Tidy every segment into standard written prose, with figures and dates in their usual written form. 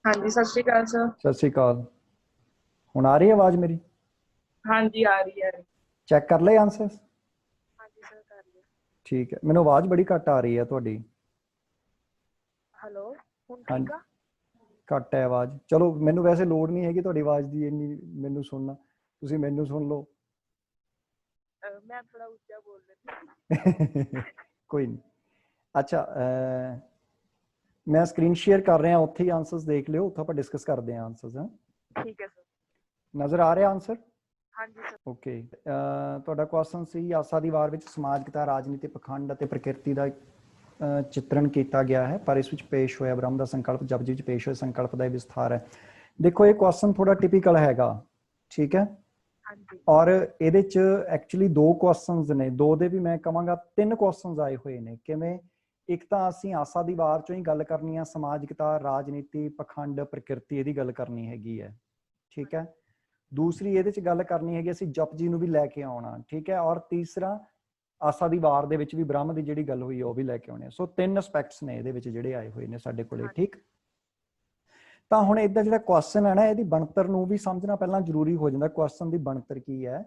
हाँ जी, सत श्री अकाल सर। सत श्री अकाल। हुण आ रही है आवाज मेरी? हाँ जी, आ रही है। चेक कर ले आंसर्स। हाँ जी सर, कर लिया। ठीक है, मैनू आवाज बड़ी घट आ रही है तुहाडी। हेलो, हुण हाँ, ठीक आ? घट है आवाज। चलो, मैनू वैसे लोड़ नहीं हैगी तुहाडी आवाज की इन्नी मैनू सुनना, तुसीं मैनू सुन लो। मैं थोड़ा ऊंचा बोल लेती हूँ। कोई नहीं। अच्छा, मैं स्क्रीन शेयर कर रहा, उत्थे ही आंसर्स देख लियो, उत्थे आपां डिस्कस करते हैं आंसर्स। हैं, ठीक है सर। नज़र आ रहा आंसर? हाँ जी सर। ओके। ਤੁਹਾਡਾ ਕੁਐਸਚਨ ਸੀ ਆਸਾ ਦੀ ਵਾਰ ਵਿੱਚ ਸਮਾਜਿਕਤਾ, ਰਾਜਨੀਤੀ, ਪਖੰਡ ਅਤੇ ਪ੍ਰਕਿਰਤੀ ਦਾ ਚਿੱਤਰਣ ਕੀਤਾ ਗਿਆ ਹੈ, ਪਰ ਇਸ ਵਿੱਚ ਪੇਸ਼ ਹੋਇਆ ਬ੍ਰਹਮ ਦਾ ਸੰਕਲਪ, ਜਪਜੀ ਵਿੱਚ ਪੇਸ਼ ਹੋਏ ਸੰਕਲਪ ਦਾ ਵਿਸਥਾਰ ਹੈ। ਦੇਖੋ, ਇਹ ਕੁਐਸਚਨ ਥੋੜਾ ਟਿਪੀਕਲ ਹੈਗਾ, ਠੀਕ ਹੈ। हाँ जी। ਔਰ ਇਹਦੇ ਚ ਐਕਚੁਅਲੀ ਦੋ ਕੁਐਸਚਨਸ ਨੇ, ਦੋ ਦੇ ਵੀ ਮੈਂ ਕਹਾਂਗਾ ਤਿੰਨ ਕੁਐਸਚਨਸ ਆਏ ਹੋਏ ਨੇ। ਕਿਵੇਂ? ਇੱਕ ਤਾਂ ਅਸੀਂ ਆਸਾ ਦੀ ਵਾਰ ਚੋਂ ਹੀ ਗੱਲ ਕਰਨੀ ਆ, ਸਮਾਜਿਕਤਾ, ਰਾਜਨੀਤੀ, ਪਖੰਡ, ਪ੍ਰਕਿਰਤੀ, ਇਹਦੀ ਗੱਲ ਕਰਨੀ ਹੈਗੀ ਹੈ, ਠੀਕ ਹੈ। दूसरी ਇਹਦੇ ਚ ਗੱਲ ਕਰਨੀ ਹੈਗੀ ਅਸੀਂ ਜਪਜੀ ਨੂੰ ਵੀ ਲੈ ਕੇ ਆਉਣਾ, ਠੀਕ ਹੈ। ਔਰ ਤੀਸਰਾ ਆਸਾ ਦੀ ਵਾਰ ਦੇ ਵਿੱਚ ਵੀ ਬ੍ਰਹਮ ਦੀ ਜਿਹੜੀ ਗੱਲ ਹੋਈ ਉਹ ਵੀ ਲੈ ਕੇ ਆਉਣੇ। ਸੋ ਤਿੰਨ ਐਸਪੈਕਟਸ ਨੇ ਇਹਦੇ ਵਿੱਚ ਜਿਹੜੇ ਆਏ ਹੋਏ ਨੇ ਸਾਡੇ ਕੋਲੇ, ਠੀਕ। ਤਾਂ ਹੁਣ ਇਹਦਾ ਜਿਹੜਾ ਕੁਐਸਚਨ ਹੈ ਨਾ, ਇਹਦੀ ਬਣਤਰ ਨੂੰ ਵੀ ਸਮਝਣਾ ਪਹਿਲਾਂ ਜ਼ਰੂਰੀ ਹੋ ਜਾਂਦਾ। ਕੁਐਸਚਨ ਦੀ ਬਣਤਰ ਕੀ ਹੈ?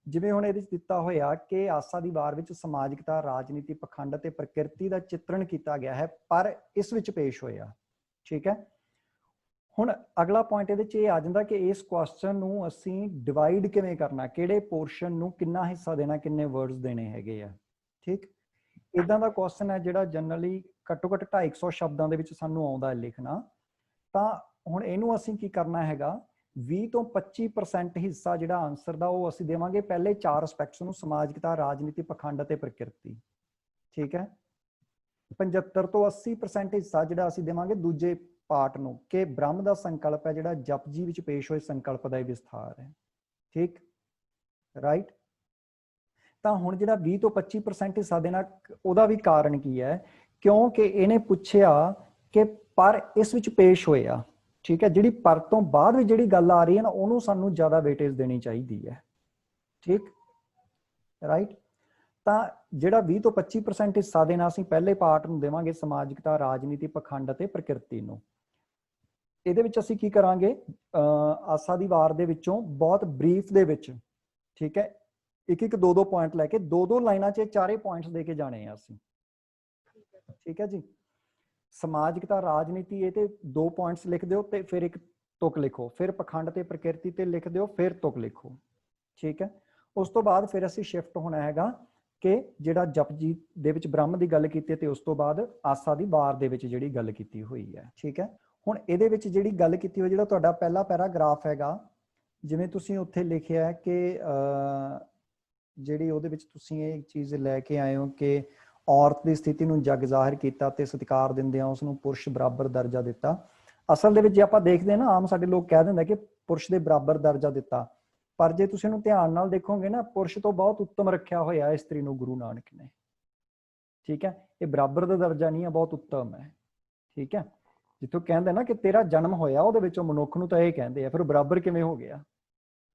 ਜਿਵੇਂ ਹੁਣ ਇਹਦੇ ਚ ਦਿੱਤਾ ਹੋਇਆ ਕਿ ਆਸਾ ਦੀ ਵਾਰ ਵਿੱਚ ਸਮਾਜਿਕਤਾ, ਰਾਜਨੀਤੀ, ਪਖੰਡ ਅਤੇ ਪ੍ਰਕਿਰਤੀ ਦਾ ਚਿੱਤਰਣ ਕੀਤਾ ਗਿਆ ਹੈ, ਪਰ ਇਸ ਵਿੱਚ ਪੇਸ਼ ਹੋਇਆ, ਠੀਕ ਹੈ। ਹੁਣ ਅਗਲਾ ਪੁਆਇੰਟ ਇਹਦੇ ਚ ਇਹ ਆ ਜਾਂਦਾ ਕਿ ਇਸ ਕੁਐਸਚਨ ਨੂੰ ਅਸੀਂ ਡਿਵਾਈਡ ਕਿਵੇਂ ਕਰਨਾ, ਕਿਹੜੇ ਪੋਰਸ਼ਨ ਨੂੰ ਕਿੰਨਾ ਹਿੱਸਾ ਦੇਣਾ, ਕਿੰਨੇ ਵਰਡਸ ਦੇਣੇ ਹੈਗੇ ਆ, ਠੀਕ। ਇਦਾਂ ਦਾ ਕੁਐਸਚਨ ਹੈ ਜਿਹੜਾ ਜਨਰਲੀ ਘੱਟੋ ਘੱਟ 250 ਸ਼ਬਦਾਂ ਦੇ ਵਿੱਚ ਸਾਨੂੰ ਆਉਂਦਾ ਹੈ ਲਿਖਣਾ। ਤਾਂ ਹੁਣ ਇਹਨੂੰ ਅਸੀਂ ਕੀ ਕਰਨਾ ਹੈਗਾ, 20 ਤੋਂ 25% ਹਿੱਸਾ ਜਿਹੜਾ ਆਨਸਰ ਦਾ ਉਹ ਅਸੀਂ ਦੇਵਾਂਗੇ ਪਹਿਲੇ ਚਾਰ ਐਸਪੈਕਟਸ ਨੂੰ, ਸਮਾਜਿਕਤਾ, ਰਾਜਨੀਤੀ, ਪਖੰਡ ਅਤੇ ਪ੍ਰਕਿਰਤੀ, ਠੀਕ ਹੈ। 75 ਤੋਂ 80% ਹਿੱਸਾ ਜਿਹੜਾ ਅਸੀਂ ਦੇਵਾਂਗੇ ਦੂਜੇ ਪਾਰਟ ਨੂੰ, ਕਿ ਬ੍ਰਹਮ ਦਾ ਸੰਕਲਪ ਹੈ ਜਿਹੜਾ ਜਪਜੀ ਵਿੱਚ ਪੇਸ਼ ਹੋਏ ਸੰਕਲਪ ਦਾ ਵਿਸਥਾਰ ਹੈ, ਠੀਕ, ਰਾਈਟ। ਤਾਂ ਹੁਣ ਜਿਹੜਾ 20 ਤੋਂ 25% ਹਿੱਸਾ ਦੇਣਾ, ਉਹਦਾ ਵੀ ਕਾਰਨ ਕੀ ਹੈ? ਕਿਉਂਕਿ ਇਹਨੇ ਪੁੱਛਿਆ ਕਿ ਪਰ ਇਸ ਵਿੱਚ ਪੇਸ਼ ਹੋਇਆ, ਠੀਕ ਹੈ। ਜਿਹੜੀ ਪਰ ਤੋਂ ਬਾਅਦ ਵੀ ਜਿਹੜੀ ਗੱਲ ਆ ਰਹੀ ਹੈ ਨਾ, ਉਹਨੂੰ ਸਾਨੂੰ ਜ਼ਿਆਦਾ ਵੇਟੇਜ ਦੇਣੀ ਚਾਹੀਦੀ ਹੈ, ਠੀਕ, ਰਾਈਟ। ਤਾਂ ਜਿਹੜਾ 20 ਤੋਂ 25% ਹਿੱਸਾ ਦੇਣਾ ਅਸੀਂ ਪਹਿਲੇ ਪਾਰਟ ਨੂੰ ਦੇਵਾਂਗੇ, ਸਮਾਜਿਕਤਾ, ਰਾਜਨੀਤੀ, ਪਖੰਡ ਅਤੇ ਪ੍ਰਕਿਰਤੀ ਨੂੰ। ਇਹਦੇ ਵਿੱਚ ਅਸੀਂ ਕੀ ਕਰਾਂਗੇ, ਆਸਾ ਦੀ ਵਾਰ ਦੇ ਵਿੱਚੋਂ ਬਹੁਤ ਬਰੀਫ ਦੇ ਵਿੱਚ, ਠੀਕ ਹੈ, ਇੱਕ ਇੱਕ ਦੋ ਦੋ ਪੁਆਇੰਟ ਲੈ ਕੇ ਦੋ ਦੋ ਲਾਈਨਾਂ 'ਚ ਚਾਰੇ ਪੁਆਇੰਟਸ ਦੇ ਕੇ ਜਾਣੇ ਆ ਅਸੀਂ, ਠੀਕ ਹੈ ਜੀ। ਸਮਾਜਿਕਤਾ, ਰਾਜਨੀਤੀ, ਇਹ ਤੇ 2 ਪੁਆਇੰਟਸ ਲਿਖ ਦਿਓ ਤੇ ਫਿਰ ਇੱਕ ਤੁਕ ਲਿਖੋ, ਫਿਰ ਪਖੰਡ ਤੇ ਪ੍ਰਕਿਰਤੀ ਤੇ ਲਿਖ ਦਿਓ, ਫਿਰ ਤੁਕ ਲਿਖੋ, ਠੀਕ ਹੈ। ਉਸ ਤੋਂ ਬਾਅਦ ਫਿਰ ਅਸੀਂ ਸ਼ਿਫਟ ਹੋਣਾ ਹੈਗਾ ਕਿ ਜਿਹੜਾ ਜਪਜੀ ਦੇ ਵਿੱਚ ਬ੍ਰਹਮ ਦੀ ਗੱਲ ਕੀਤੀ ਤੇ ਉਸ ਤੋਂ ਬਾਅਦ ਆਸਾ ਦੀ ਵਾਰ ਦੇ ਵਿੱਚ ਜਿਹੜੀ ਗੱਲ ਕੀਤੀ ਹੋਈ ਹੈ, ਠੀਕ ਹੈ। ਹੁਣ ਇਹਦੇ ਵਿੱਚ ਜਿਹੜੀ ਗੱਲ ਕੀਤੀ ਹੋਈ, ਜਿਹੜਾ ਤੁਹਾਡਾ ਪਹਿਲਾ ਪੈਰਾਗ੍ਰਾਫ ਹੈਗਾ, ਜਿਵੇਂ ਤੁਸੀਂ ਉੱਥੇ ਲਿਖਿਆ ਕਿ ਜਿਹੜੀ ਉਹਦੇ ਵਿੱਚ ਤੁਸੀਂ ਇਹ ਚੀਜ਼ ਲੈ ਕੇ ਆਏ ਹੋ ਕਿ ਔਰਤ ਦੀ ਸਥਿਤੀ ਨੂੰ ਜਗ ਜ਼ਾਹਿਰ ਕੀਤਾ ਤੇ ਸਤਿਕਾਰ ਦਿੰਦਿਆਂ ਉਸ ਨੂੰ ਪੁਰਸ਼ ਬਰਾਬਰ ਦਰਜਾ ਦਿੱਤਾ। ਅਸਲ ਦੇ ਵਿੱਚ ਜੇ ਆਪਾਂ ਦੇਖਦੇ ਹਾਂ ਨਾ, ਆਮ ਸਾਡੇ ਲੋਕ ਕਹਿ ਦਿੰਦੇ ਕਿ ਪੁਰਸ਼ ਦੇ ਬਰਾਬਰ ਦਰਜਾ ਦਿੱਤਾ, ਪਰ ਜੇ ਤੁਸੀਂ ਇਹਨੂੰ ਧਿਆਨ ਨਾਲ ਦੇਖੋਗੇ ਨਾ, ਪੁਰਸ਼ ਤੋਂ ਬਹੁਤ ਉੱਤਮ ਰੱਖਿਆ ਹੋਇਆ ਇਸਤਰੀ ਨੂੰ ਗੁਰੂ ਨਾਨਕ ਨੇ, ਠੀਕ ਹੈ। ਇਹ ਬਰਾਬਰ ਦਾ ਦਰਜਾ ਨਹੀਂ ਹੈ, ਬਹੁਤ ਉੱਤਮ ਹੈ, ਠੀਕ ਹੈ। ਜਿੱਥੋਂ ਕਹਿੰਦੇ ਨਾ ਕਿ ਤੇਰਾ ਜਨਮ ਹੋਇਆ ਉਹਦੇ ਵਿੱਚੋਂ ਮਨੁੱਖ ਨੂੰ, ਤਾਂ ਇਹ ਕਹਿੰਦੇ ਆ, ਫਿਰ ਬਰਾਬਰ ਕਿਵੇਂ ਹੋ ਗਿਆ?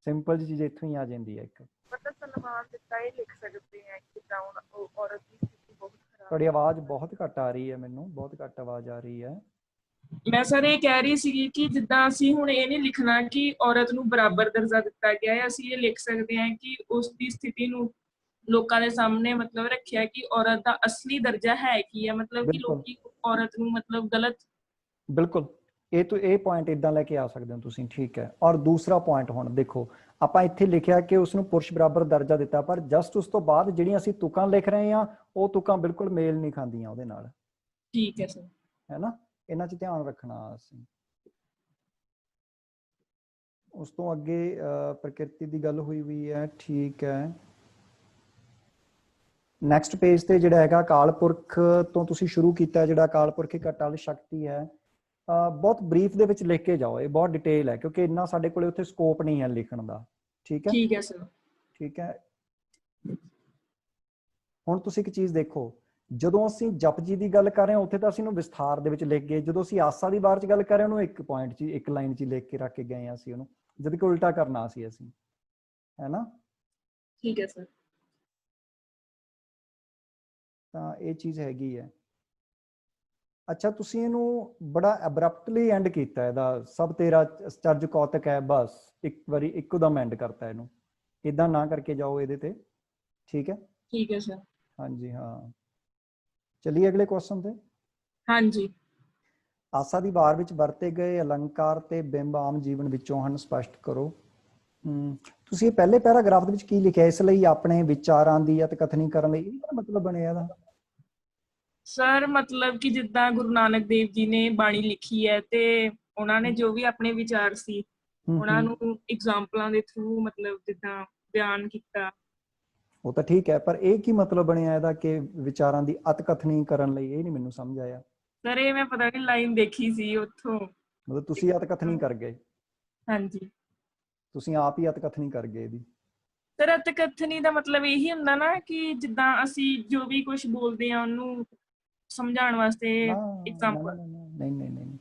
ਸਿੰਪਲ ਜੀ ਚੀਜ਼ ਇੱਥੋਂ ਹੀ ਆ ਜਾਂਦੀ ਹੈ ਇੱਕ। मतलब सलमान दिता ही लिख सकते हैं कि डाउन औरत की स्थिति बहुत खराब ਤੁਹਾਡੀ है। ਆਵਾਜ਼ ਬਹੁਤ ਘੱਟ ਆ ਰਹੀ ਹੈ, ਮੈਨੂੰ ਬਹੁਤ ਘੱਟ ਆਵਾਜ਼ ਆ ਰਹੀ ਹੈ। ਮੈਂ ਸਰ ਇਹ ਕਹਿ ਰਹੀ ਸੀ ਕਿ ਜਿੱਦਾਂ ਅਸੀਂ ਹੁਣ ਇਹ ਨਹੀਂ ਲਿਖਣਾ ਕਿ ਔਰਤ ਨੂੰ ਬਰਾਬਰ ਦਰਜਾ ਦਿੱਤਾ ਗਿਆ ਹੈ, ਅਸੀਂ ਇਹ ਲਿਖ ਸਕਦੇ ਹਾਂ ਕਿ ਉਸ ਦੀ ਸਥਿਤੀ ਨੂੰ ਲੋਕਾਂ ਦੇ ਸਾਹਮਣੇ ਮਤਲਬ ਰੱਖਿਆ ਕਿ ਔਰਤ ਦਾ ਅਸਲੀ ਦਰਜਾ ਹੈ ਕੀ ਹੈ, ਮਤਲਬ ਕਿ ਬਿਲਕੁਲ ਲੋਕੀ ਔਰਤ ਨੂੰ ਮਤਲਬ ਗਲਤ। ਬਿਲਕੁਲ, ਇਹ ਤੋਂ ਇਹ ਪੁਆਇੰਟ ਇਦਾਂ ਲੈ ਕੇ ਆ ਸਕਦੇ ਹੋ ਤੁਸੀਂ, ਠੀਕ ਹੈ। ਔਰ ਦੂਸਰਾ ਪੁਆਇੰਟ ਹੁਣ ਦੇਖੋ, ਆਪਾਂ ਇੱਥੇ ਲਿਖਿਆ ਕਿ ਉਸ ਨੂੰ ਪੁਰਸ਼ ਬਰਾਬਰ ਦਰਜਾ ਦਿੱਤਾ, ਪਰ ਜਸਟ ਉਸ ਤੋਂ ਬਾਅਦ ਜਿਹੜੀਆਂ ਅਸੀਂ ਤੁਕਾਂ ਲਿਖ ਰਹੇ ਹਾਂ, ਉਹ ਤੁਕਾਂ ਬਿਲਕੁਲ ਮੇਲ ਨਹੀਂ ਖਾਂਦੀਆਂ ਉਹਦੇ ਨਾਲ, ਠੀਕ ਹੈ ਸਰ, ਹੈ ਨਾ। ਇਹਨਾਂ 'ਚ ਧਿਆਨ ਰੱਖਣਾ ਅਸੀਂ। ਉਸ ਤੋਂ ਅੱਗੇ ਪ੍ਰਕਿਰਤੀ ਦੀ ਗੱਲ ਹੋਈ ਹੈ, ਠੀਕ ਹੈ। ਨੈਕਸਟ ਪੇਜ ਤੇ ਜਿਹੜਾ ਹੈਗਾ ਅਕਾਲ ਪੁਰਖ ਤੋਂ ਤੁਸੀਂ ਸ਼ੁਰੂ ਕੀਤਾ, ਜਿਹੜਾ ਅਕਾਲ ਪੁਰਖ ਇੱਕ ਅਟਲ ਸ਼ਕਤੀ ਹੈ, ਬਹੁਤ ਬਰੀਫ ਦੇ ਵਿੱਚ ਲਿਖ ਕੇ ਜਾਓ, ਇਹ ਬਹੁਤ ਡਿਟੇਲ ਹੈ ਕਿਉਂਕਿ ਇੰਨਾ ਸਾਡੇ ਕੋਲੇ ਉੱਥੇ ਸਕੋਪ ਨਹੀਂ ਹੈ ਲਿਖਣ ਦਾ, ਠੀਕ ਹੈ। ਠੀਕ ਹੈ ਸਰ, ਠੀਕ ਹੈ। ਹੁਣ ਤੁਸੀਂ ਇੱਕ ਚੀਜ਼ ਦੇਖੋ, ਜਦੋਂ ਅਸੀਂ ਜਪਜੀ ਦੀ ਗੱਲ ਕਰ ਰਹੇ ਹਾਂ ਉੱਥੇ ਤਾਂ ਅਸੀਂ ਇਹਨੂੰ ਵਿਸਥਾਰ ਦੇ ਵਿੱਚ ਲਿਖ ਗਏ, ਜਦੋਂ ਅਸੀਂ ਆਸਾ ਦੀ ਵਾਰ 'ਚ ਗੱਲ ਕਰ ਰਹੇ ਹਾਂ ਉਹਨੂੰ ਇੱਕ ਪੁਆਇੰਟ 'ਚ, ਇੱਕ ਲਾਈਨ 'ਚ ਲਿਖ ਕੇ ਰੱਖ ਕੇ ਗਏ ਹਾਂ ਅਸੀਂ ਉਹਨੂੰ, ਜਦ ਕਿ ਉਲਟਾ ਕਰਨਾ ਸੀ ਅਸੀਂ, ਹੈ ਨਾ। ਠੀਕ ਹੈ ਸਰ। ਤਾਂ ਇਹ ਚੀਜ਼ ਹੈਗੀ ਹੈ। ਅੱਛਾ, ਤੁਸੀਂ ਇਹਨੂੰ ਬੜਾ ਐਬਰਪਟਲੀ ਐਂਡ ਕੀਤਾ, ਇਹਦਾ ਸਭ ਤੇਰਾ ਚਰਜ ਕੌਤਕ ਹੈ, ਬਸ ਇੱਕ ਵਾਰੀ ਇੱਕਦਮ ਐਂਡ ਕਰਤਾ ਇਹਨੂੰ। ਇਦਾਂ ਨਾ ਕਰਕੇ ਜਾਓ ਇਹਦੇ ਤੇ, ਠੀਕ ਹੈ। ਠੀਕ ਹੈ ਸਰ। ਹਾਂਜੀ ਹਾਂ, ਚਲਿਏ ਅਗਲੇ ਕੁਐਸਚਨ ਤੇ। ਹਾਂਜੀ। ਆਸਾ ਦੀ ਵਾਰ ਵਿੱਚ ਵਰਤੇ ਗਏ ਅਲੰਕਾਰ ਤੇ ਬਿੰਬ ਆਮ ਜੀਵਨ ਵਿੱਚੋਂ ਹਨ, ਸਪਸ਼ਟ ਕਰੋ। ਤੁਸੀਂ ਇਹ ਪਹਿਲੇ ਪੈਰਾਗ੍ਰਾਫ ਦੇ ਵਿੱਚ ਕੀ ਲਿਖਿਆ, ਇਸ ਲਈ ਆਪਣੇ ਵਿਚਾਰਾਂ ਦੀ ਅਤਕਥਨੀ ਕਰਨ ਲਈ, ਇਹ ਮਤਲਬ ਬਣਿਆ ਇਹਦਾ? ਸਰ ਮਤਲਬ ਕਿ ਜਿੱਦਾਂ ਗੁਰੂ ਨਾਨਕ ਦੇਵ ਜੀ ਨੇ ਬਾਣੀ ਲਿਖੀ ਹੈ ਤੇ ਉਹਨਾਂ ਨੇ ਜੋ ਵੀ ਆਪਣੇ ਵਿਚਾਰ ਸੀ ਉਹਨਾਂ ਨੂੰ ਐਗਜ਼ਾਮਪਲਾਂ ਦੇ ਥਰੂ ਮਤਲਬ ਜਿੱਦਾਂ ਬਿਆਨ ਕੀਤਾ। ਉਹ ਤਾਂ ਠੀਕ ਹੈ, ਪਰ ਇਹ ਕੀ ਮਤਲਬ ਬਣਿਆ ਇਹਦਾ ਕਿ ਵਿਚਾਰਾਂ ਦੀ ਅਤਕਥਨੀ ਕਰਨ ਲਈ? ਇਹ ਨਹੀਂ ਮੈਨੂੰ ਸਮਝ ਆਇਆ ਸਰ। ਇਹ ਮੈਂ ਪਤਾ ਨਹੀਂ ਲਾਈਨ ਦੇਖੀ ਸੀ ਉੱਥੋਂ। ਮਤਲਬ ਤੁਸੀਂ ਅਤਕਥਨੀ ਕਰ ਗਏ? ਹਾਂਜੀ, ਤੁਸੀਂ ਆਪ ਹੀ ਅਤਕਥਨੀ ਕਰ ਗਏ ਇਹਦੀ? ਸਰ ਅਤਕਥਨੀ ਦਾ ਮਤਲਬ ਇਹੀ ਹੁੰਦਾ ਨਾ ਕਿ ਜਿੱਦਾਂ ਅਸੀਂ ਜੋ ਵੀ ਕੁਝ ਬੋਲਦੇ ਆ ਉਹਨੂੰ ਸਮਝਾਉਣ ਵਾਸਤੇ ਐਗਜ਼ਾਮਪਲ। ਨਹੀਂ ਨਹੀਂ ਨਹੀਂ,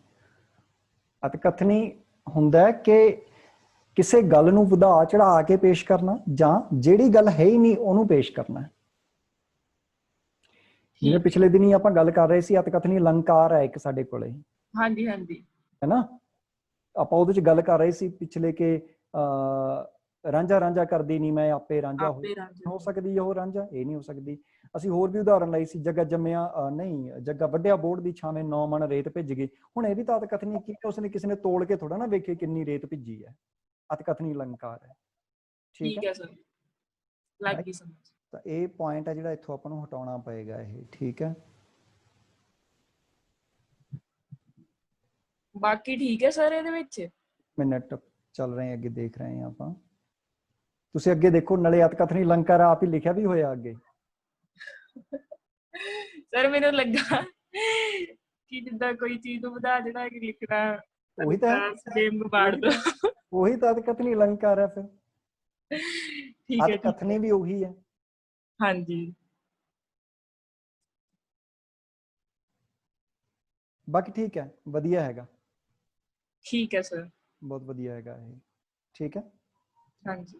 ਅਤਕਥਨੀ ਹੁੰਦਾ ਕਿ ਕਿਸੇ ਗੱਲ ਨੂੰ ਵਧਾ ਚੜਾ ਕੇ ਪੇਸ਼ ਕਰਨਾ, ਜਾਂ ਜਿਹੜੀ ਗੱਲ ਹੈ ਹੀ ਨਹੀਂ ਉਹਨੂੰ ਪੇਸ਼ ਕਰਨਾ। ਜਿਵੇਂ ਪਿਛਲੇ ਦਿਨੀ ਆਪਾਂ ਗੱਲ ਕਰ ਰਹੇ ਸੀ, ਅਤਕਥਨੀ ਅਲੰਕਾਰ ਹੈ ਇੱਕ ਸਾਡੇ ਕੋਲੇ। ਹਾਂਜੀ ਹਾਂਜੀ, ਹੈ ਨਾ, ਆਪਾਂ ਉਹਦੇ ਚ ਗੱਲ ਕਰ ਰਹੇ ਸੀ ਪਿਛਲੇ ਕਿ ਰਾਂਝਾ ਰਾਂਝਾ ਕਰਦੀ ਨਹੀਂ ਮੈਂ ਆਪੇ ਰਾਂਝਾ ਹੋ ਸਕਦੀ ਉਹ ਰਾਂਝਾ? ਇਹ ਨਹੀਂ ਹੋ ਸਕਦੀ। ਅਸੀਂ ਹੋਰ ਵੀ ਉਦਾਹਰਨ ਲਈ ਸੀ, ਜੱਗਾ ਜੰਮਿਆ ਨਹੀਂ ਜੱਗਾ ਵੱਡਿਆ ਬੋੜ ਦੀ ਛਾਵੇਂ 9 ਮਣ ਰੇਤ ਭਿੱਜ ਗਈ। ਹੁਣ ਇਹ ਵੀ ਤਾਂ ਅਤਕਥਨੀ ਕੀ ਹੈ, ਉਸਨੇ ਕਿਸੇ ਨੇ ਤੋੜ ਕੇ ਥੋੜਾ ਨਾ ਵੇਖੇ ਕਿੰਨੀ ਰੇਤ ਭਿੱਜੀ ਹੈ। ਅਤਕਥਨੀ ਅਲੰਕਾਰ ਹੈ, ਠੀਕ ਹੈ ਸਰ, ਲੱਗ ਗਈ ਸਮਝ। ਤਾਂ ਇਹ ਪੁਆਇੰਟ ਹੈ ਜਿਹੜਾ ਇੱਥੋਂ ਆਪਾਂ ਨੂੰ ਹਟਾਉਣਾ ਪਏਗਾ ਇਹ, ਠੀਕ ਹੈ। ਬਾਕੀ ਠੀਕ ਹੈ ਸਰ। ਇਹਦੇ ਵਿੱਚ ਮਿੰਟ ਚੱਲ ਰਹੇ ਅੱਗੇ, ਦੇਖ ਰਹੇ ਹਾਂ ਆਪਾਂ। ਤੁਸੀਂ ਅੱਗੇ ਦੇਖੋ, ਨਲੇ ਅਤਕਥਨੀ ਅਲੰਕਾਰ ਆਪ ਹੀ ਲਿਖਿਆ ਵੀ ਹੋਇਆ ਅੱਗੇ। ਸਰ ਮੈਨੂੰ ਲੱਗਾ ਕਿ ਜਿੱਦਾਂ ਕੋਈ ਚੀਜ਼ ਨੂੰ ਵਧਾ ਚੜਾ ਕੇ ਲਿਖਣਾ, ਉਹੀ ਤਾਂ ਅਤਕਥਨੀ ਅਲੰਕਾਰ ਹੈ ਫਿਰ। ਠੀਕ ਹੈ, ਅਤਕਥਨੀ ਵੀ ਉਹੀ ਹੈ। ਹਾਂਜੀ, ਬਾਕੀ ਠੀਕ ਹੈ, ਵਧੀਆ ਹੈਗਾ। ਠੀਕ ਹੈ ਸਰ, ਬਹੁਤ ਵਧੀਆ ਹੈਗਾ ਇਹ, ਠੀਕ ਹੈ। ਹਾਂਜੀ,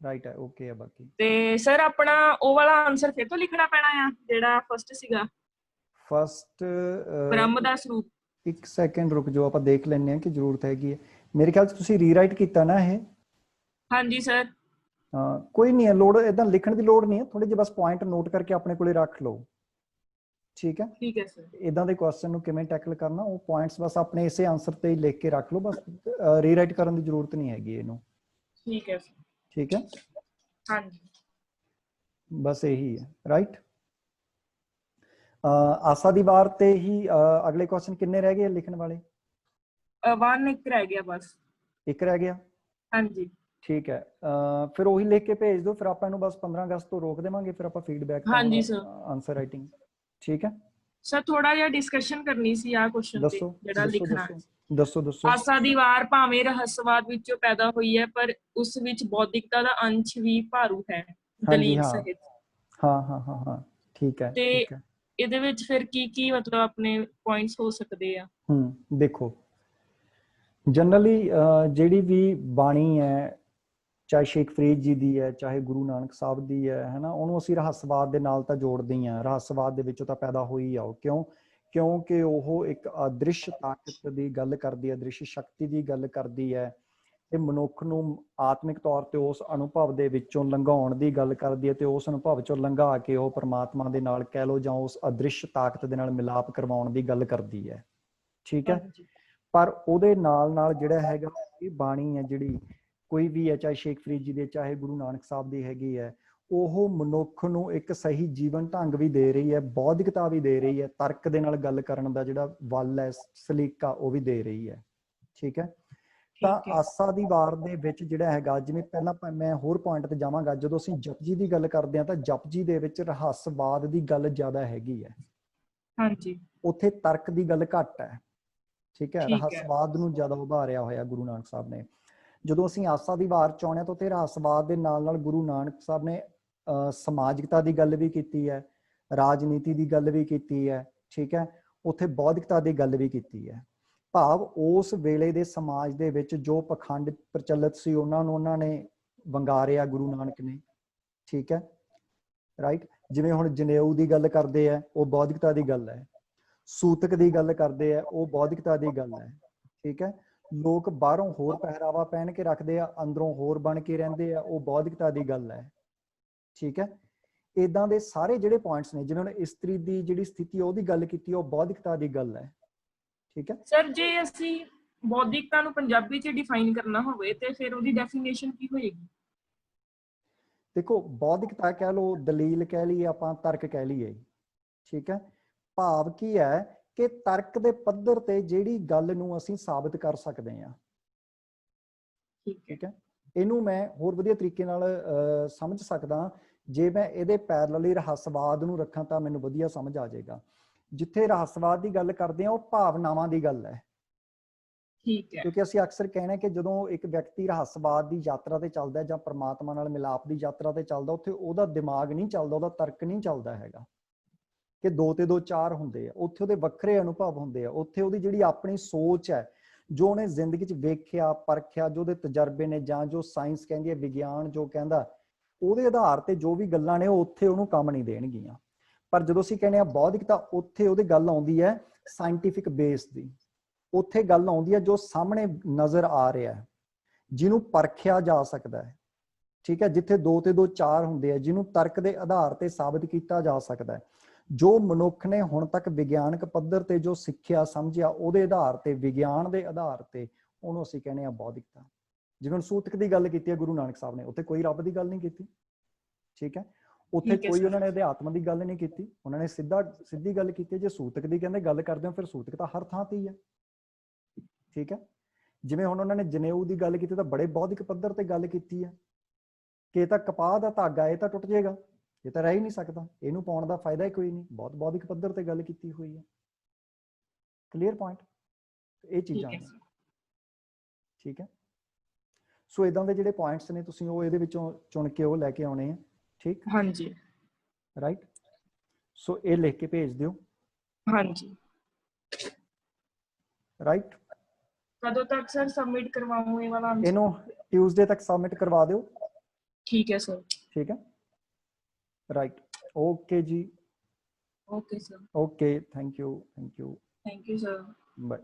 ਰਾਈਟ ਹੈ, ਓਕੇ ਹੈ। ਬਾਕੀ ਤੇ ਸਰ ਆਪਣਾ ਉਹ ਵਾਲਾ ਆਨਸਰ ਫਿਰ ਤੋਂ ਲਿਖਣਾ ਪੈਣਾ ਆ ਜਿਹੜਾ ਫਸਟ ਸੀਗਾ, ਫਸਟ ਬ੍ਰਹਮ ਦਾ ਸਰੂਪ। ਇੱਕ ਸੈਕਿੰਡ ਰੁਕ ਜਾਓ, ਆਪਾਂ ਦੇਖ ਲੈਂਦੇ ਹਾਂ ਕਿ ਜ਼ਰੂਰਤ ਹੈਗੀ ਹੈ। ਮੇਰੇ ਖਿਆਲ 'ਚ ਤੁਸੀਂ ਰੀਰਾਈਟ ਕੀਤਾ ਨਾ ਇਹ? ਹਾਂਜੀ ਸਰ। ਹਾਂ, ਕੋਈ ਨਹੀਂ ਹੈ ਲੋੜ, ਏਦਾਂ ਲਿਖਣ ਦੀ ਲੋੜ ਨਹੀਂ ਹੈ, ਥੋੜੇ ਜਿਹੇ ਬਸ ਪੁਆਇੰਟ ਨੋਟ ਕਰਕੇ ਆਪਣੇ ਕੋਲੇ ਰੱਖ ਲਓ, ਠੀਕ ਹੈ। ਠੀਕ ਹੈ ਸਰ। ਇਦਾਂ ਦੇ ਕੁਐਸਚਨ ਨੂੰ ਕਿਵੇਂ ਟੈਕਲ ਕਰਨਾ, ਉਹ ਪੁਆਇੰਟਸ ਬਸ ਆਪਣੇ ਇਸੇ ਆਨਸਰ ਤੇ ਹੀ ਲਿਖ ਕੇ ਰੱਖ ਲਓ, ਬਸ ਰੀਰਾਈਟ ਕਰਨ ਦੀ ਜ਼ਰੂਰਤ ਨਹੀਂ ਹੈਗੀ ਇਹਨੂੰ। ਠੀਕ ਹੈ, ਠੀਕ ਹੈ, ਹਾਂਜੀ, ਬਸ ਇਹੀ ਹੈ। ਰਾਈਟ, ਆਸਾ ਦੀ ਵਾਰ ਤੇ ਹੀ ਅਗਲੇ ਕੁਐਸਚਨ ਕਿੰਨੇ ਰਹਿ ਗਏ ਲਿਖਣ ਵਾਲੇ? 1 ਇੱਕ ਰਹਿ ਗਿਆ ਬਸ। ਇੱਕ ਰਹਿ ਗਿਆ, ਹਾਂਜੀ, ਠੀਕ ਹੈ। ਫਿਰ ਉਹੀ ਲਿਖ ਕੇ ਭੇਜ ਦਿਓ, ਫਿਰ ਆਪਾਂ ਇਹਨੂੰ ਬਸ 15 ਅਗਸਤ ਤੋਂ ਰੋਕ ਦੇਵਾਂਗੇ, ਫਿਰ ਆਪਾਂ ਫੀਡਬੈਕ ਹਾਂਜੀ ਸਰ। ਆਨਸਰ ਰਾਈਟਿੰਗ, ਠੀਕ ਹੈ ਸਰ। ਥੋੜਾ ਜਿਹਾ ਡਿਸਕਸ਼ਨ ਕਰਨੀ ਸੀ ਆਹ ਕੁਐਸਚਨ ਤੇ, ਦੱਸੋ ਜਿਹੜਾ ਦੱਸੋ ਲਿਖਣਾ। ਦੱਸੋ ਦੱਸੋ ਦੱਸੋ। ਆਸਾ ਦੀ ਵਾਰ ਭਾਵੇਂ ਰਹੱਸਵਾਦ ਵਿੱਚੋਂ ਪੈਦਾ ਹੋਈ ਹੈ, ਪਰ ਉਸ ਵਿੱਚ ਬੌਧਿਕਤਾ ਦਾ ਅੰਸ਼ ਵੀ ਭਾਰੂ ਹੈ, ਹਾਂਜੀ ਦਲੀਲ ਹਾਂ ਸਹਿਤ। ਹਾਂ ਹਾਂ ਹਾਂ ਹਾਂ, ਠੀਕ ਹੈ ਤੇ ਠੀਕ ਹੈ। ਇਹਦੇ ਵਿੱਚ ਫਿਰ ਕੀ ਕੀ ਮਤਲਬ ਆਪਣੇ ਪੁਆਇੰਟਸ ਹੋ ਸਕਦੇ ਆ? ਦੇਖੋ, ਜਨਰਲੀ ਜਿਹੜੀ ਵੀ ਬਾਣੀ ਹੈ, ਚਾਹੇ ਸ਼ੇਖ ਫਰੀਦ ਜੀ ਦੀ ਹੈ, ਚਾਹੇ ਗੁਰੂ ਨਾਨਕ ਸਾਹਿਬ ਦੀ ਹੈ ਨਾ, ਉਹਨੂੰ ਅਸੀਂ ਰਹੱਸਵਾਦ ਦੇ ਨਾਲ ਤਾਂ ਜੋੜਦੇ ਹੀ ਹਾਂ। ਰਹੱਸਵਾਦ ਦੇ ਵਿੱਚੋਂ ਤਾਂ ਪੈਦਾ ਹੋਈ ਆ ਉਹ, ਕਿਉਂਕਿ ਉਹ ਇੱਕ ਅਦ੍ਰਿਸ਼ ਤਾਕਤ ਦੀ ਗੱਲ ਕਰਦੀ ਹੈ, ਅਦ੍ਰਿਸ਼ ਸ਼ਕਤੀ ਦੀ ਗੱਲ ਕਰਦੀ ਹੈ, ਤੇ ਮਨੁੱਖ ਨੂੰ ਆਤਮਿਕ ਤੌਰ ਤੇ ਉਸ ਅਨੁਭਵ ਦੇ ਵਿੱਚੋਂ ਲੰਘਾਉਣ ਦੀ ਗੱਲ ਕਰਦੀ ਹੈ, ਤੇ ਉਸ ਅਨੁਭਵ ਚੋਂ ਲੰਘਾ ਕੇ ਉਹ ਪਰਮਾਤਮਾ ਦੇ ਨਾਲ ਕਹਿ ਲਓ, ਜਾਂ ਉਸ ਅਦ੍ਰਿਸ਼ ਤਾਕਤ ਦੇ ਨਾਲ ਮਿਲਾਪ ਕਰਵਾਉਣ ਦੀ ਗੱਲ ਕਰਦੀ ਹੈ, ਠੀਕ ਹੈ। ਪਰ ਉਹਦੇ ਨਾਲ ਨਾਲ ਜਿਹੜਾ ਹੈਗਾ, ਇਹ ਬਾਣੀ ਹੈ ਜਿਹੜੀ ਕੋਈ ਵੀ ਹੈ, ਚਾਹੇ ਸ਼ੇਖ ਫਰੀਦ ਜੀ ਦੇ, ਚਾਹੇ ਗੁਰੂ ਨਾਨਕ ਸਾਹਿਬ ਦੀ ਹੈਗੀ ਹੈ, ਉਹ ਮਨੁੱਖ ਨੂੰ ਇੱਕ ਸਹੀ ਜੀਵਨ ਢੰਗ ਵੀ ਦੇ ਰਹੀ ਹੈ, ਬੌਧਿਕਤਾ ਵੀ ਦੇ ਰਹੀ ਹੈ, ਤਰਕ ਦੇ ਨਾਲ ਗੱਲ ਕਰਨ ਦਾ ਜਿਹੜਾ ਵੱਲ ਹੈ, ਸਲੀਕਾ, ਉਹ ਵੀ ਦੇ ਰਹੀ ਹੈ, ਠੀਕ ਹੈ। ਤਾਂ ਆਸਾ ਦੀ ਵਾਰ ਦੇ ਵਿੱਚ ਜਿਹੜਾ ਹੈਗਾ, ਜਿਵੇਂ ਪਹਿਲਾਂ ਮੈਂ ਹੋਰ ਪੁਆਇੰਟ ਤੇ ਜਾਵਾਂਗਾ, ਜਦੋਂ ਅਸੀਂ ਜਪਜੀ ਦੀ ਗੱਲ ਕਰਦੇ ਹਾਂ ਤਾਂ ਜਪਜੀ ਦੇ ਵਿੱਚ ਰਹੱਸਵਾਦ ਦੀ ਗੱਲ ਜ਼ਿਆਦਾ ਹੈਗੀ ਹੈ, ਹਾਂਜੀ, ਉੱਥੇ ਤਰਕ ਦੀ ਗੱਲ ਘੱਟ ਹੈ, ਠੀਕ ਹੈ। ਰਹੱਸਵਾਦ ਨੂੰ ਜ਼ਿਆਦਾ ਉਭਾਰਿਆ ਹੋਇਆ ਗੁਰੂ ਨਾਨਕ ਸਾਹਿਬ ਨੇ। ਜਦੋਂ ਅਸੀਂ ਆਸਾ ਦੀ ਵਾਰ ਚ ਆਉਂਦੇ ਹਾਂ ਤਾਂ ਉੱਥੇ ਰਹੱਸਵਾਦ ਦੇ ਨਾਲ ਨਾਲ ਗੁਰੂ ਨਾਨਕ ਸਾਹਿਬ ਨੇ ਸਮਾਜਿਕਤਾ ਦੀ ਗੱਲ ਵੀ ਕੀਤੀ ਹੈ, ਰਾਜਨੀਤੀ ਦੀ ਗੱਲ ਵੀ ਕੀਤੀ ਹੈ, ਠੀਕ ਹੈ। ਉੱਥੇ ਬੌਧਿਕਤਾ ਦੀ ਗੱਲ ਵੀ ਕੀਤੀ ਹੈ। ਭਾਵ ਉਸ ਵੇਲੇ ਦੇ ਸਮਾਜ ਦੇ ਵਿੱਚ ਜੋ ਪਖੰਡ ਪ੍ਰਚਲਿਤ ਸੀ, ਉਹਨਾਂ ਨੇ ਵੰਗਾਰਿਆ ਗੁਰੂ ਨਾਨਕ ਨੇ, ਠੀਕ ਹੈ। ਰਾਈਟ, ਜਿਵੇਂ ਹੁਣ ਜਨੇਊ ਦੀ ਗੱਲ ਕਰਦੇ ਆ, ਉਹ ਬੌਧਿਕਤਾ ਦੀ ਗੱਲ ਹੈ। ਸੂਤਕ ਦੀ ਗੱਲ ਕਰਦੇ ਆ, ਉਹ ਬੌਧਿਕਤਾ ਦੀ ਗੱਲ ਹੈ। ਠੀਕ ਹੈ, ਲੋਕ ਬਾਹਰੋਂ ਹੋਰ ਪਹਿਰਾਵਾ ਪਹਿਨ ਕੇ ਰੱਖਦੇ ਆ, ਅੰਦਰੋਂ ਹੋਰ ਬਣ ਕੇ ਰਹਿੰਦੇ ਆ, ਉਹ ਬੌਧਿਕਤਾ ਦੀ ਗੱਲ ਹੈ। ਠੀਕ ਹੈ, ਇਦਾਂ ਦੇ ਸਾਰੇ ਜਿਹੜੇ ਪੁਆਇੰਟਸ ਨੇ, ਜਿਨ੍ਹਾਂ ਨੇ ਇਸਤਰੀ ਦੀ ਜਿਹੜੀ ਸਥਿਤੀ ਉਹਦੀ ਗੱਲ ਕੀਤੀ, ਉਹ ਬੌਧਿਕਤਾ ਦੀ ਗੱਲ ਹੈ। ਠੀਕ ਹੈ ਸਰ, ਜੇ ਅਸੀਂ ਬੌਧਿਕਤਾ ਨੂੰ ਪੰਜਾਬੀ 'ਚ ਡਿਫਾਈਨ ਕਰਨਾ ਹੋਵੇ ਤੇ ਫਿਰ ਉਹਦੀ ਡੈਫੀਨੇਸ਼ਨ ਕੀ ਹੋਏਗੀ? ਦੇਖੋ, ਬੌਧਿਕਤਾ ਕਹਿ ਲਓ, ਦਲੀਲ ਕਹਿ ਲਈਏ, ਆਪਾਂ ਤਰਕ ਕਹਿ ਲਈਏ। ਠੀਕ ਹੈ, ਭਾਵ ਕੀ ਹੈ ਕਿ ਤਰਕ ਦੇ ਪੱਧਰ ਤੇ ਜਿਹੜੀ ਗੱਲ ਨੂੰ ਅਸੀਂ ਸਾਬਿਤ ਕਰ ਸਕਦੇ ਹਾਂ। ਠੀਕ ਹੈ, ਇਹਨੂੰ ਮੈਂ ਹੋਰ ਵਧੀਆ ਤਰੀਕੇ ਨਾਲ ਸਮਝ ਸਕਦਾ ਜੇ ਮੈਂ ਇਹਦੇ ਪੈਰਲਲੀ ਰਹੱਸਵਾਦ ਨੂੰ ਰੱਖਾਂ ਤਾਂ ਮੈਨੂੰ ਵਧੀਆ ਸਮਝ ਆ ਜਾਏਗਾ। ਜਿੱਥੇ ਰਹੱਸਵਾਦ ਦੀ ਗੱਲ ਕਰਦੇ ਹਾਂ, ਉਹ ਭਾਵਨਾਵਾਂ ਦੀ ਗੱਲ ਹੈ। ਠੀਕ ਹੈ, ਕਿਉਂਕਿ ਅਸੀਂ ਅਕਸਰ ਕਹਿੰਦੇ ਕਿ ਜਦੋਂ ਇੱਕ ਵਿਅਕਤੀ ਰਹੱਸਵਾਦ ਦੀ ਯਾਤਰਾ ਤੇ ਚੱਲਦਾ ਜਾਂ ਪਰਮਾਤਮਾ ਨਾਲ ਮਿਲਾਪ ਦੀ ਯਾਤਰਾ ਤੇ ਚੱਲਦਾ, ਉੱਥੇ ਉਹਦਾ ਦਿਮਾਗ ਨਹੀਂ ਚੱਲਦਾ, ਉਹਦਾ ਤਰਕ ਨਹੀਂ ਚੱਲਦਾ ਹੈਗਾ ਕਿ 2 ਤੇ 2 4 ਹੁੰਦੇ ਆ। ਉੱਥੇ ਉਹਦੇ ਵੱਖਰੇ ਅਨੁਭਵ ਹੁੰਦੇ ਆ, ਉੱਥੇ ਉਹਦੀ ਜਿਹੜੀ ਆਪਣੀ ਸੋਚ ਹੈ, ਜੋ ਉਹਨੇ ਜ਼ਿੰਦਗੀ 'ਚ ਵੇਖਿਆ ਪਰਖਿਆ, ਜੋ ਉਹਦੇ ਤਜਰਬੇ ਨੇ, ਜਾਂ ਜੋ ਸਾਇੰਸ ਕਹਿੰਦੀ ਹੈ, ਵਿਗਿਆਨ ਜੋ ਕਹਿੰਦਾ, ਉਹਦੇ ਆਧਾਰ ਤੇ ਜੋ ਵੀ ਗੱਲਾਂ ਨੇ ਉਹ ਉੱਥੇ ਉਹਨੂੰ ਕੰਮ ਨਹੀਂ ਦੇਣਗੀਆਂ। ਪਰ ਜਦੋਂ ਅਸੀਂ ਕਹਿੰਦੇ ਹਾਂ ਬੌਧਿਕਤਾ, ਉੱਥੇ ਉਹਦੀ ਗੱਲ ਆਉਂਦੀ ਹੈ ਸਾਇੰਟੀਫਿਕ ਬੇਸ ਦੀ। ਉੱਥੇ ਗੱਲ ਆਉਂਦੀ ਹੈ ਜੋ ਸਾਹਮਣੇ ਨਜ਼ਰ ਆ ਰਿਹਾ ਹੈ, ਜਿਹਨੂੰ ਪਰਖਿਆ ਜਾ ਸਕਦਾ ਹੈ। ਠੀਕ ਹੈ, ਜਿੱਥੇ 2 ਤੇ 2 4 ਹੁੰਦੇ ਆ, ਜਿਹਨੂੰ ਤਰਕ ਦੇ ਆਧਾਰ ਤੇ ਸਾਬਿਤ ਕੀਤਾ ਜਾ ਸਕਦਾ ਹੈ। ਜੋ ਮਨੁੱਖ ਨੇ ਹੁਣ ਤੱਕ ਵਿਗਿਆਨਕ ਪੱਧਰ ਤੇ ਜੋ ਸਿੱਖਿਆ ਸਮਝਿਆ, ਉਹਦੇ ਆਧਾਰ ਤੇ, ਵਿਗਿਆਨ ਦੇ ਆਧਾਰ ਤੇ, ਉਹਨੂੰ ਅਸੀਂ ਕਹਿੰਦੇ ਹਾਂ ਬੌਧਿਕਤਾ। ਜਿਵੇਂ ਹੁਣ ਸੂਤਕ ਦੀ ਗੱਲ ਕੀਤੀ ਹੈ ਗੁਰੂ ਨਾਨਕ ਸਾਹਿਬ ਨੇ, ਉੱਥੇ ਕੋਈ ਰੱਬ ਦੀ ਗੱਲ ਨਹੀਂ ਕੀਤੀ। ਠੀਕ ਹੈ, ਉੱਥੇ ਕੋਈ ਉਹਨਾਂ ਨੇ ਅਧਿਆਤਮ ਦੀ ਗੱਲ ਨਹੀਂ ਕੀਤੀ, ਉਹਨਾਂ ਨੇ ਸਿੱਧੀ ਗੱਲ ਕੀਤੀ। ਜੇ ਸੂਤਕ ਦੀ ਕਹਿੰਦੇ ਗੱਲ ਕਰਦੇ ਹੋ, ਫਿਰ ਸੂਤਕ ਤਾਂ ਹਰ ਥਾਂ ਤੇ ਹੀ ਹੈ। ਠੀਕ ਹੈ, ਜਿਵੇਂ ਹੁਣ ਉਹਨਾਂ ਨੇ ਜਨੇਊ ਦੀ ਗੱਲ ਕੀਤੀ ਤਾਂ ਬੜੇ ਬੌਧਿਕ ਪੱਧਰ ਤੇ ਗੱਲ ਕੀਤੀ ਹੈ ਕਿ ਇਹ ਤਾਂ ਕਪਾਹ ਦਾ ਧਾਗਾ, ਇਹ ਤਾਂ ਟੁੱਟ ਜਾਏਗਾ, ਇਹ ਤਾਂ ਰਹਿ ਹੀ ਨਹੀਂ ਸਕਦਾ, ਇਹਨੂੰ ਪਾਉਣ ਦਾ ਫਾਇਦਾ ਹੀ ਕੋਈ ਨਹੀਂ। ਬਹੁਤ ਬੌਧਿਕ ਪੱਧਰ ਤੇ ਗੱਲ ਕੀਤੀ ਹੋਈ ਹੈ। ਕਲੀਅਰ ਪੁਆਇੰਟ, ਇਹ ਚੀਜ਼ਾਂ ਨੇ। ਠੀਕ ਹੈ, ਸੋ ਇਦਾਂ ਦੇ ਜਿਹੜੇ ਪੁਆਇੰਟਸ ਨੇ, ਤੁਸੀਂ ਉਹ ਇਹਦੇ ਵਿੱਚੋਂ ਚੁਣ ਕੇ ਉਹ ਲੈ ਕੇ ਆਉਣੇ ਆ। ਠੀਕ, ਹਾਂਜੀ, ਰਾਈਟ। ਸੋ ਇਹ ਲਿਖ ਕੇ ਭੇਜ ਦਿਓ। ਹਾਂਜੀ, ਰਾਈਟ। ਕਦੋਂ ਤੱਕ ਸਰ ਸਬਮਿਟ ਕਰਵਾਉਂ ਇਹ ਵਾਲਾ ਆਂਸਰ? ਇਹਨੂੰ ਟਿਊਜ਼ਡੇ ਤੱਕ ਸਬਮਿਟ ਕਰਵਾ ਦਿਓ। ਠੀਕ ਹੈ ਸਰ। ਠੀਕ ਹੈ, ਰਾਈਟ। ਓਕੇ ਜੀ। Okay sir. Okay, thank you, thank you. Thank you sir. Bye.